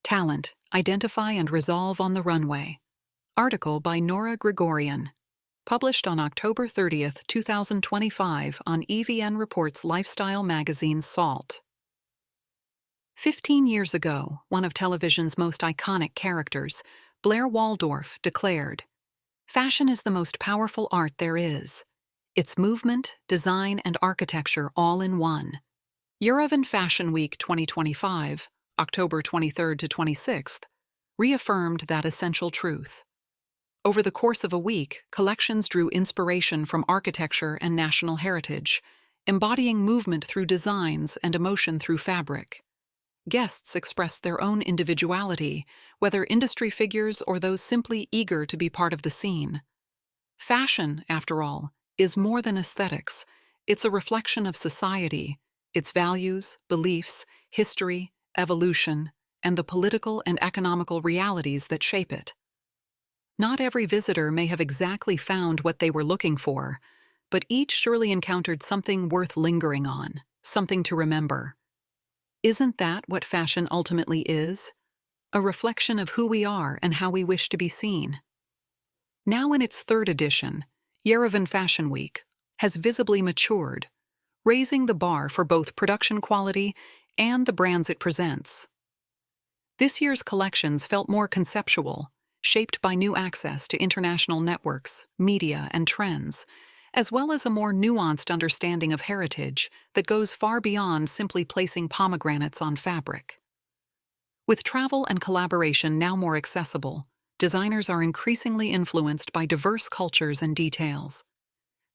Talent, Identify and Resolve on the Runway. Article by Nora Grigorian. Published on October 30th, 2025 on EVN Reports Lifestyle magazine Salt. 15 years ago, one of television's most iconic characters, Blair Waldorf, declared, "Fashion is the most powerful art there is. It's movement, design, and architecture all in one." Yerevan Fashion Week 2025, October 23rd to 26th, reaffirmed that essential truth. Over the course of a week, collections drew inspiration from architecture and national heritage, embodying movement through designs and emotion through fabric. Guests expressed their own individuality, whether industry figures or those simply eager to be part of the scene. Fashion, after all, is more than aesthetics. It's a reflection of society, its values, beliefs, history, evolution, and the political and economical realities that shape it. Not every visitor may have exactly found what they were looking for, but each surely encountered something worth lingering on, something to remember. Isn't that what fashion ultimately is? A reflection of who we are and how we wish to be seen. Now in its third edition, Yerevan Fashion Week has visibly matured, raising the bar for both production quality and the brands it presents. This year's collections felt more conceptual, shaped by new access to international networks, media, and trends, as well as a more nuanced understanding of heritage that goes far beyond simply placing pomegranates on fabric. With travel and collaboration now more accessible, designers are increasingly influenced by diverse cultures and details.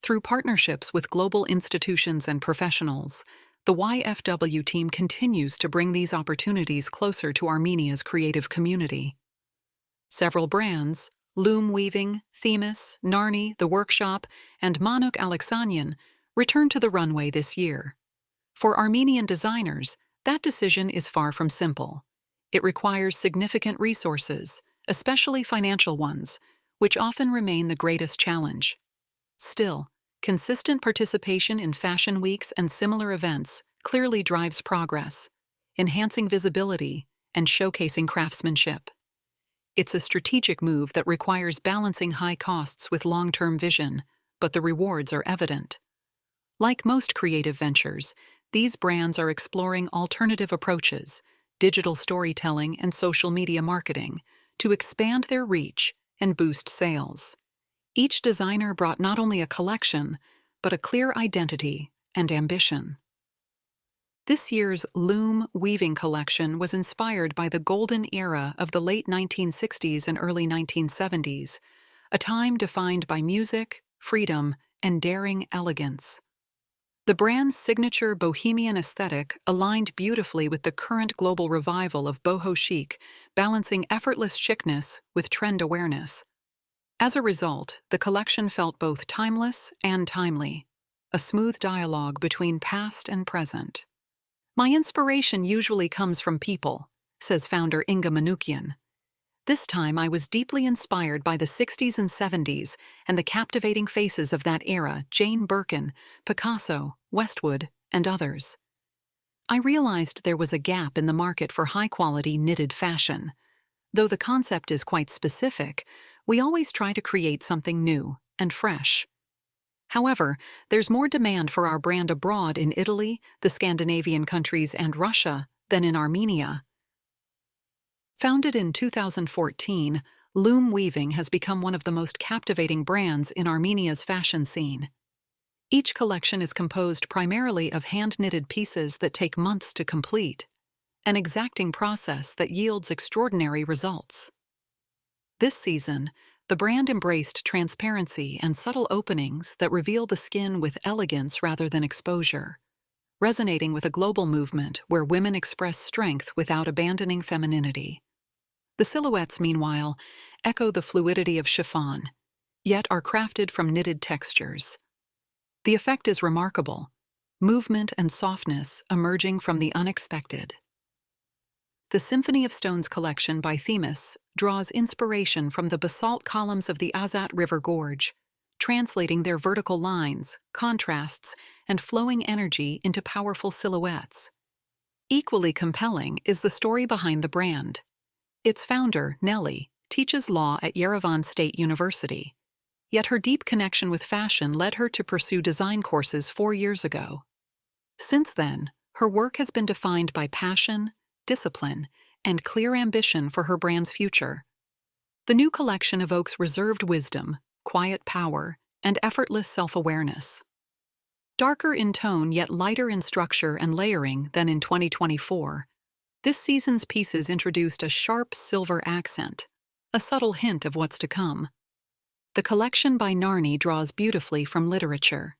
Through partnerships with global institutions and professionals, the YFW team continues to bring these opportunities closer to Armenia's creative community. Several brands, Loom Weaving, Themis, Narni, The Workshop, and Manuk Alexanian, return to the runway this year. For Armenian designers, that decision is far from simple. It requires significant resources, especially financial ones, which often remain the greatest challenge. Still, consistent participation in fashion weeks and similar events clearly drives progress, enhancing visibility and showcasing craftsmanship. It's a strategic move that requires balancing high costs with long-term vision, but the rewards are evident. Like most creative ventures, these brands are exploring alternative approaches, digital storytelling and social media marketing, to expand their reach and boost sales. Each designer brought not only a collection, but a clear identity and ambition. This year's Loom Weaving collection was inspired by the golden era of the late 1960s and early 1970s, a time defined by music, freedom, and daring elegance. The brand's signature bohemian aesthetic aligned beautifully with the current global revival of boho chic, balancing effortless chicness with trend awareness. As a result, the collection felt both timeless and timely, a smooth dialogue between past and present. "My inspiration usually comes from people," says founder Inga Manukian. "This time I was deeply inspired by the 60s and 70s and the captivating faces of that era, Jane Birkin, Picasso, Westwood, and others. I realized there was a gap in the market for high-quality knitted fashion. Though the concept is quite specific, we always try to create something new and fresh. However, there's more demand for our brand abroad in Italy, the Scandinavian countries, and Russia than in Armenia." Founded in 2014, Loom Weaving has become one of the most captivating brands in Armenia's fashion scene. Each collection is composed primarily of hand-knitted pieces that take months to complete, an exacting process that yields extraordinary results. This season, the brand embraced transparency and subtle openings that reveal the skin with elegance rather than exposure, resonating with a global movement where women express strength without abandoning femininity. The silhouettes, meanwhile, echo the fluidity of chiffon, yet are crafted from knitted textures. The effect is remarkable, movement and softness emerging from the unexpected. The Symphony of Stones collection by Themis draws inspiration from the basalt columns of the Azat River Gorge, translating their vertical lines, contrasts, and flowing energy into powerful silhouettes. Equally compelling is the story behind the brand. Its founder, Nellie, teaches law at Yerevan State University. Yet her deep connection with fashion led her to pursue design courses 4 years ago. Since then, her work has been defined by passion, discipline, and clear ambition for her brand's future. The new collection evokes reserved wisdom, quiet power, and effortless self-awareness. Darker in tone yet lighter in structure and layering than in 2024, this season's pieces introduced a sharp silver accent, a subtle hint of what's to come. The collection by Narni draws beautifully from literature.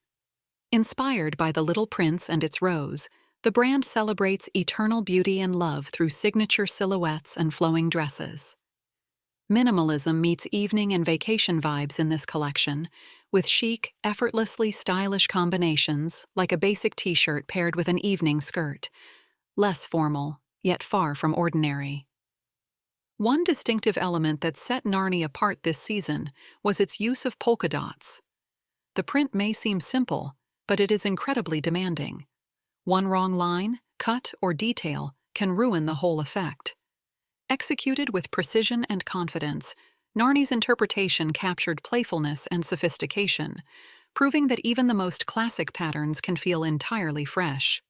Inspired by The Little Prince and its Rose, the brand celebrates eternal beauty and love through signature silhouettes and flowing dresses. Minimalism meets evening and vacation vibes in this collection, with chic, effortlessly stylish combinations like a basic t-shirt paired with an evening skirt. Less formal, yet far from ordinary. One distinctive element that set Narni apart this season was its use of polka dots. The print may seem simple, but it is incredibly demanding. One wrong line, cut, or detail can ruin the whole effect. Executed with precision and confidence, Narni's interpretation captured playfulness and sophistication, proving that even the most classic patterns can feel entirely fresh.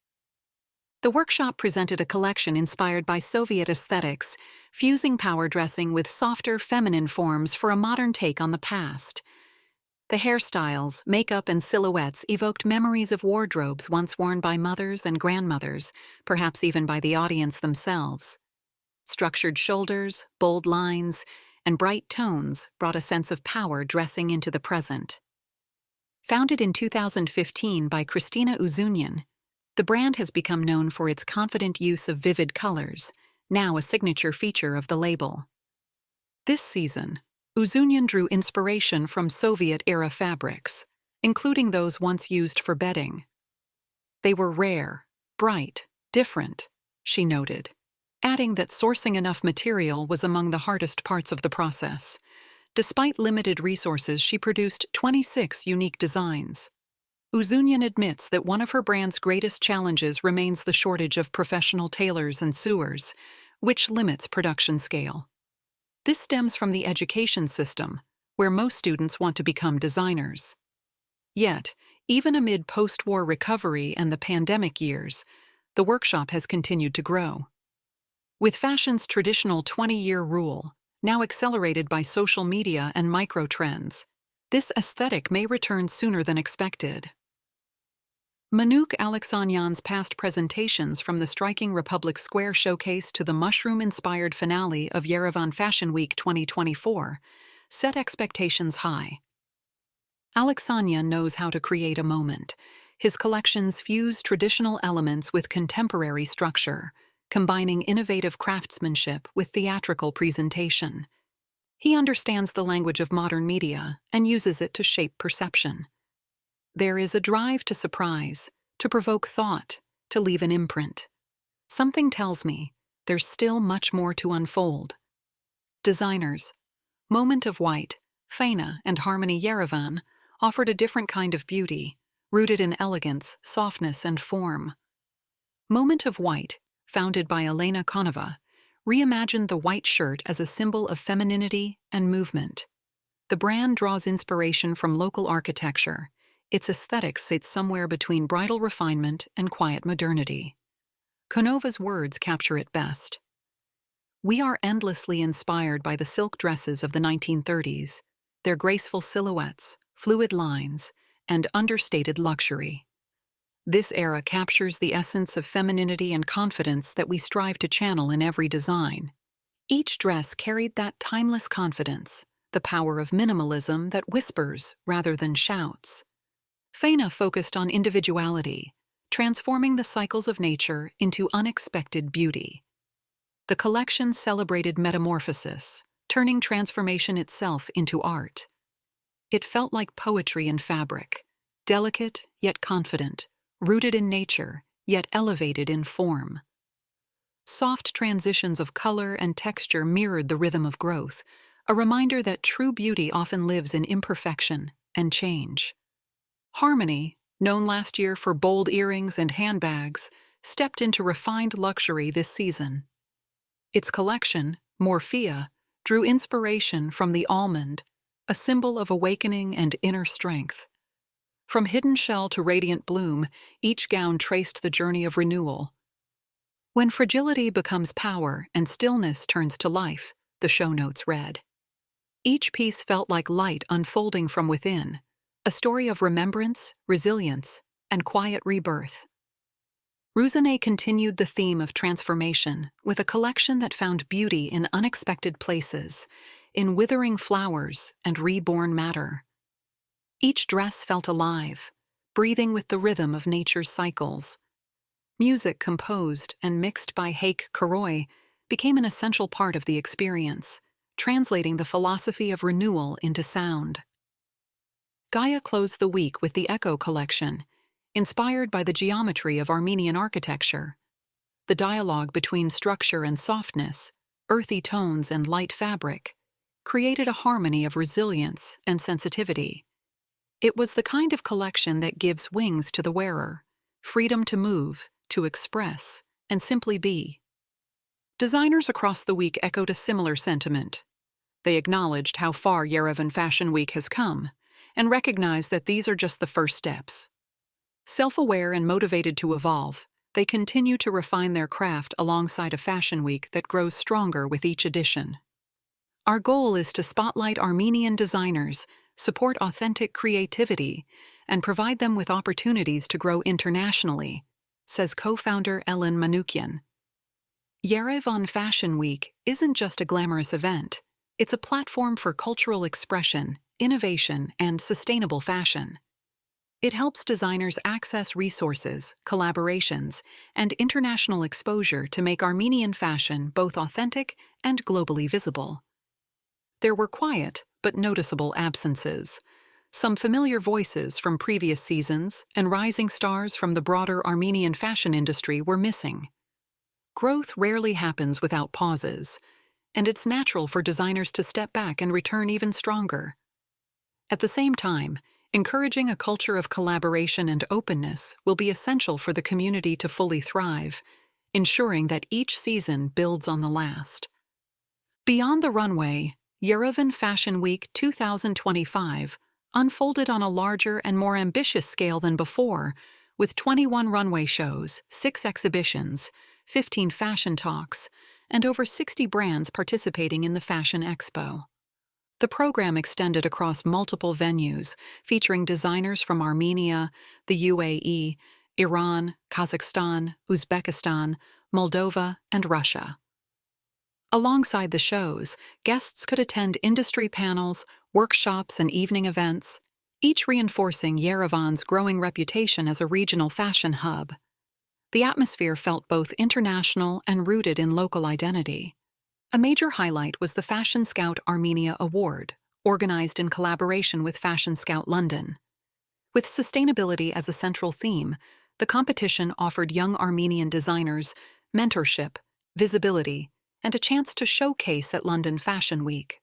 The workshop presented a collection inspired by Soviet aesthetics, fusing power dressing with softer, feminine forms for a modern take on the past. The hairstyles, makeup, and silhouettes evoked memories of wardrobes once worn by mothers and grandmothers, perhaps even by the audience themselves. Structured shoulders, bold lines, and bright tones brought a sense of power dressing into the present. Founded in 2015 by Kristina Uzunian, the brand has become known for its confident use of vivid colors, now a signature feature of the label. This season, Uzunian drew inspiration from Soviet-era fabrics, including those once used for bedding. They were rare, bright, different, she noted, adding that sourcing enough material was among the hardest parts of the process. Despite limited resources, she produced 26 unique designs. Uzunian admits that one of her brand's greatest challenges remains the shortage of professional tailors and sewers, which limits production scale. This stems from the education system, where most students want to become designers. Yet, even amid post-war recovery and the pandemic years, the workshop has continued to grow. With fashion's traditional 20-year rule, now accelerated by social media and micro-trends, this aesthetic may return sooner than expected. Manuk Alexanyan's past presentations, from the striking Republic Square showcase to the mushroom-inspired finale of Yerevan Fashion Week 2024, set expectations high. Alexanyan knows how to create a moment. His collections fuse traditional elements with contemporary structure, combining innovative craftsmanship with theatrical presentation. He understands the language of modern media and uses it to shape perception. There is a drive to surprise, to provoke thought, to leave an imprint. Something tells me there's still much more to unfold. Designers, Moment of White, Faina, and Harmony Yerevan offered a different kind of beauty, rooted in elegance, softness, and form. Moment of White, founded by Elena Konova, reimagined the white shirt as a symbol of femininity and movement. The brand draws inspiration from local architecture. Its aesthetics sit somewhere between bridal refinement and quiet modernity. Konova's words capture it best. We are endlessly inspired by the silk dresses of the 1930s, their graceful silhouettes, fluid lines, and understated luxury. This era captures the essence of femininity and confidence that we strive to channel in every design. Each dress carried that timeless confidence, the power of minimalism that whispers rather than shouts. Faina focused on individuality, transforming the cycles of nature into unexpected beauty. The collection celebrated metamorphosis, turning transformation itself into art. It felt like poetry in fabric, delicate yet confident, rooted in nature yet elevated in form. Soft transitions of color and texture mirrored the rhythm of growth, a reminder that true beauty often lives in imperfection and change. Harmony, known last year for bold earrings and handbags, stepped into refined luxury this season. Its collection, Morphia, drew inspiration from the almond, a symbol of awakening and inner strength. From hidden shell to radiant bloom, each gown traced the journey of renewal. When fragility becomes power and stillness turns to life, the show notes read. Each piece felt like light unfolding from within, a story of remembrance, resilience, and quiet rebirth. Runway continued the theme of transformation with a collection that found beauty in unexpected places, in withering flowers and reborn matter. Each dress felt alive, breathing with the rhythm of nature's cycles. Music composed and mixed by Heike Karoy became an essential part of the experience, translating the philosophy of renewal into sound. Gaia closed the week with the Echo collection, inspired by the geometry of Armenian architecture. The dialogue between structure and softness, earthy tones and light fabric, created a harmony of resilience and sensitivity. It was the kind of collection that gives wings to the wearer, freedom to move, to express, and simply be. Designers across the week echoed a similar sentiment. They acknowledged how far Yerevan Fashion Week has come, and recognized that these are just the first steps. Self-aware and motivated to evolve, they continue to refine their craft alongside a fashion week that grows stronger with each edition. Our goal is to spotlight Armenian designers, support authentic creativity, and provide them with opportunities to grow internationally, says co-founder Ellen Manukyan. Yerevan Fashion Week isn't just a glamorous event, it's a platform for cultural expression, innovation, and sustainable fashion. It helps designers access resources, collaborations, and international exposure to make Armenian fashion both authentic and globally visible. There were quiet but noticeable absences. Some familiar voices from previous seasons and rising stars from the broader Armenian fashion industry were missing. Growth rarely happens without pauses, and it's natural for designers to step back and return even stronger. At the same time, encouraging a culture of collaboration and openness will be essential for the community to fully thrive, ensuring that each season builds on the last. Beyond the runway, Yerevan Fashion Week 2025 unfolded on a larger and more ambitious scale than before, with 21 runway shows, 6 exhibitions, 15 fashion talks, and over 60 brands participating in the Fashion Expo. The program extended across multiple venues, featuring designers from Armenia, the UAE, Iran, Kazakhstan, Uzbekistan, Moldova, and Russia. Alongside the shows, guests could attend industry panels, workshops, and evening events, each reinforcing Yerevan's growing reputation as a regional fashion hub. The atmosphere felt both international and rooted in local identity. A major highlight was the Fashion Scout Armenia Award, organized in collaboration with Fashion Scout London. With sustainability as a central theme, the competition offered young Armenian designers mentorship, visibility, and a chance to showcase at London Fashion Week.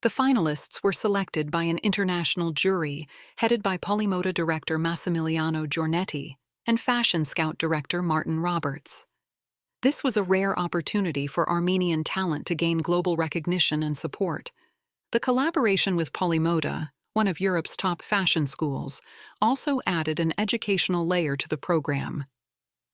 The finalists were selected by an international jury headed by Polymoda director Massimiliano Giornetti and Fashion Scout director Martin Roberts. This was a rare opportunity for Armenian talent to gain global recognition and support. The collaboration with Polymoda, one of Europe's top fashion schools, also added an educational layer to the program.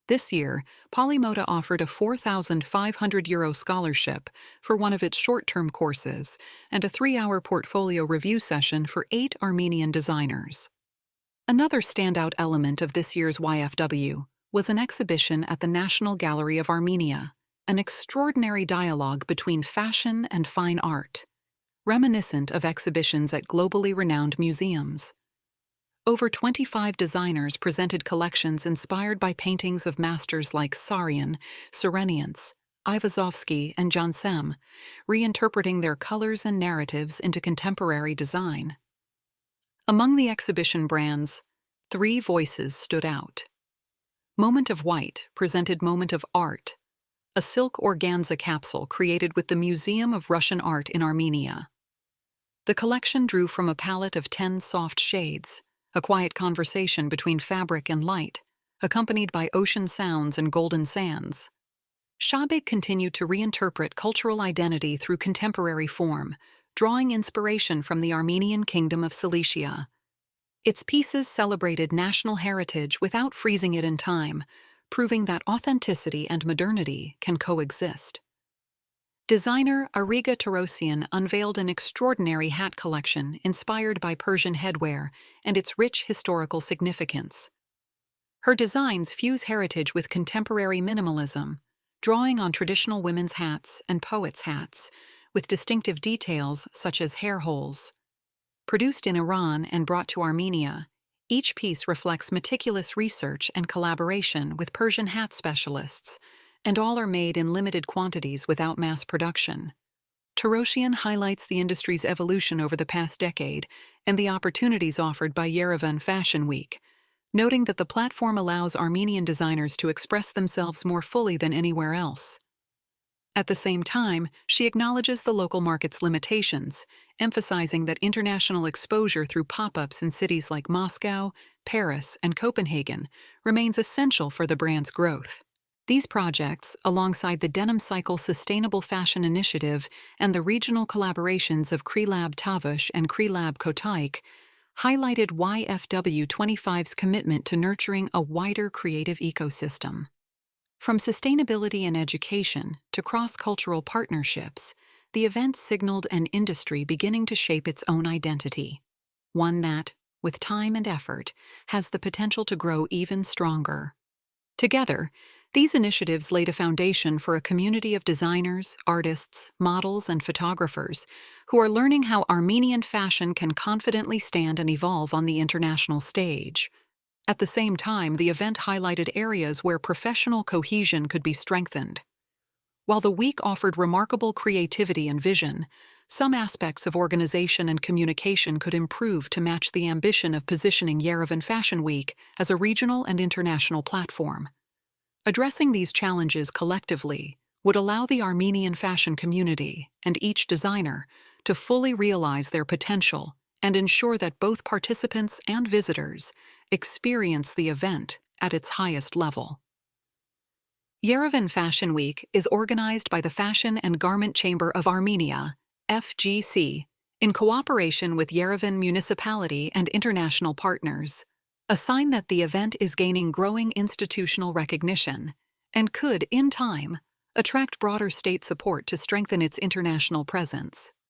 This year, Polymoda offered a €4,500 scholarship for one of its short-term courses and a 3-hour portfolio review session for 8 Armenian designers. Another standout element of this year's YFW was an exhibition at the National Gallery of Armenia, an extraordinary dialogue between fashion and fine art, reminiscent of exhibitions at globally renowned museums. Over 25 designers presented collections inspired by paintings of masters like Sarian, Serenians, Ivazovsky, and Jansem, reinterpreting their colors and narratives into contemporary design. Among the exhibition brands, 3 voices stood out. Moment of White presented Moment of Art, a silk organza capsule created with the Museum of Russian Art in Armenia. The collection drew from a palette of 10 soft shades, a quiet conversation between fabric and light, accompanied by ocean sounds and golden sands. Shabig continued to reinterpret cultural identity through contemporary form, drawing inspiration from the Armenian kingdom of Cilicia. Its pieces celebrated national heritage without freezing it in time, proving that authenticity and modernity can coexist. Designer Ariga Tarosian unveiled an extraordinary hat collection inspired by Persian headwear and its rich historical significance. Her designs fuse heritage with contemporary minimalism, drawing on traditional women's hats and poets' hats, with distinctive details such as hair holes. Produced in Iran and brought to Armenia, each piece reflects meticulous research and collaboration with Persian hat specialists, and all are made in limited quantities without mass production. Tarosian highlights the industry's evolution over the past decade and the opportunities offered by Yerevan Fashion Week, noting that the platform allows Armenian designers to express themselves more fully than anywhere else. At the same time, she acknowledges the local market's limitations, emphasizing that international exposure through pop-ups in cities like Moscow, Paris, and Copenhagen remains essential for the brand's growth. These projects, alongside the Denim Cycle Sustainable Fashion Initiative and the regional collaborations of Krelab Tavush and Krelab Kotaik, highlighted YFW25's commitment to nurturing a wider creative ecosystem. From sustainability and education to cross-cultural partnerships, the event signaled an industry beginning to shape its own identity, one that, with time and effort, has the potential to grow even stronger. Together, these initiatives laid a foundation for a community of designers, artists, models, and photographers who are learning how Armenian fashion can confidently stand and evolve on the international stage. At the same time, the event highlighted areas where professional cohesion could be strengthened. While the week offered remarkable creativity and vision, some aspects of organization and communication could improve to match the ambition of positioning Yerevan Fashion Week as a regional and international platform. Addressing these challenges collectively would allow the Armenian fashion community and each designer to fully realize their potential and ensure that both participants and visitors experience the event at its highest level. Yerevan Fashion Week is organized by the Fashion and Garment Chamber of Armenia, FGC, in cooperation with Yerevan Municipality and international partners, a sign that the event is gaining growing institutional recognition and could, in time, attract broader state support to strengthen its international presence.